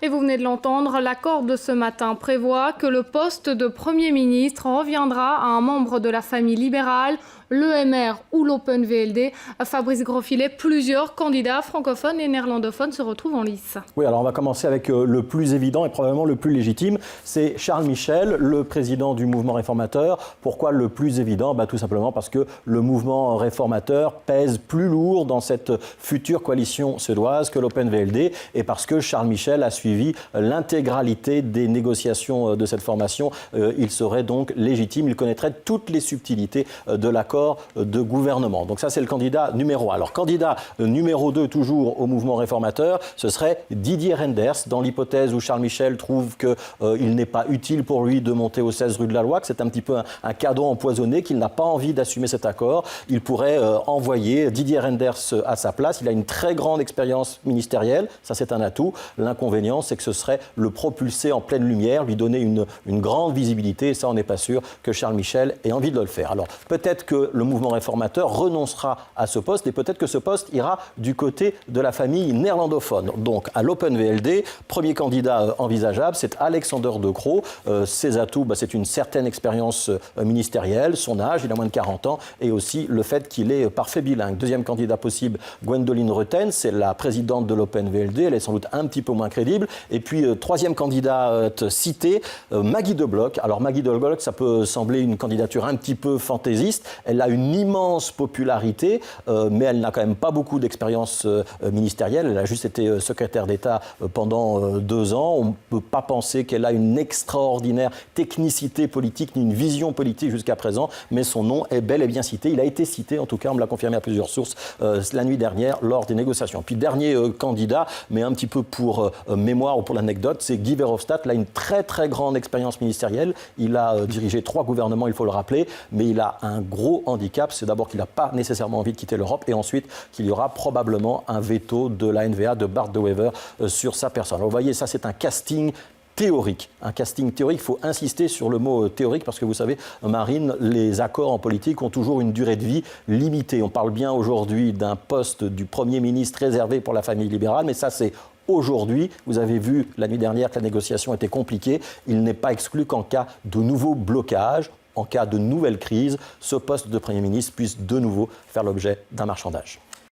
Et vous venez de l'entendre, l'accord de ce matin prévoit que le poste de Premier ministre reviendra à un membre de la famille libérale, l'EMR ou l'Open VLD. Fabrice Grosfilet, plusieurs candidats francophones et néerlandophones se retrouvent en lice. Oui, alors on va commencer avec le plus évident et probablement le plus légitime. C'est Charles Michel, le président du mouvement réformateur. Pourquoi le plus évident ? Tout simplement parce que le mouvement réformateur pèse plus lourd dans cette future coalition suédoise que l'Open VLD et parce que Charles Michel a suivi l'intégralité des négociations de cette formation. Il serait donc légitime, il connaîtrait toutes les subtilités de l'accord de gouvernement. Donc ça, c'est le candidat numéro 1. Alors, candidat numéro 2, toujours au mouvement réformateur, ce serait Didier Reynders, dans l'hypothèse où Charles Michel trouve qu'il n'est pas utile pour lui de monter aux 16 rue de la Loi, que c'est un petit peu un cadeau empoisonné, qu'il n'a pas envie d'assumer cet accord. Il pourrait envoyer Didier Reynders à sa place. Il a une très grande expérience ministérielle, ça c'est un atout. L'inconvénient, c'est que ce serait le propulser en pleine lumière, lui donner une grande visibilité, et ça, on n'est pas sûr que Charles Michel ait envie de le faire. Alors, peut-être que le mouvement réformateur renoncera à ce poste et peut-être que ce poste ira du côté de la famille néerlandophone. Donc, à l'Open VLD, premier candidat envisageable, c'est Alexander De Croo. Ses atouts, c'est une certaine expérience ministérielle, son âge, il a moins de 40 ans, et aussi le fait qu'il est parfait bilingue. Deuxième candidat possible, Gwendoline Rutten, c'est la présidente de l'Open VLD, elle est sans doute un petit peu moins crédible. Et puis, troisième candidate citée, Maggie De Blok. Alors, Maggie De Blok, ça peut sembler une candidature un petit peu fantaisiste. Elle a une immense popularité, mais elle n'a quand même pas beaucoup d'expérience ministérielle. Elle a juste été secrétaire d'État pendant 2 ans. On ne peut pas penser qu'elle a une extraordinaire technicité politique ni une vision politique jusqu'à présent, mais son nom est bel et bien cité. Il a été cité, en tout cas, on me l'a confirmé à plusieurs sources la nuit dernière lors des négociations. Puis dernier candidat, mais un petit peu pour mémoire ou pour l'anecdote, c'est Guy Verhofstadt. Il a une très très grande expérience ministérielle. Il a dirigé 3 gouvernements, il faut le rappeler, mais il a un gros handicap, c'est d'abord qu'il n'a pas nécessairement envie de quitter l'Europe et ensuite qu'il y aura probablement un veto de la NVA, de Bart De Wever sur sa personne. Alors, vous voyez, ça c'est un casting théorique. Un casting théorique, il faut insister sur le mot théorique parce que vous savez, Marine, les accords en politique ont toujours une durée de vie limitée. On parle bien aujourd'hui d'un poste du Premier ministre réservé pour la famille libérale, mais ça c'est aujourd'hui. Vous avez vu la nuit dernière que la négociation était compliquée. Il n'est pas exclu qu'en cas de nouveau blocage, en cas de nouvelle crise, ce poste de Premier ministre puisse de nouveau faire l'objet d'un marchandage.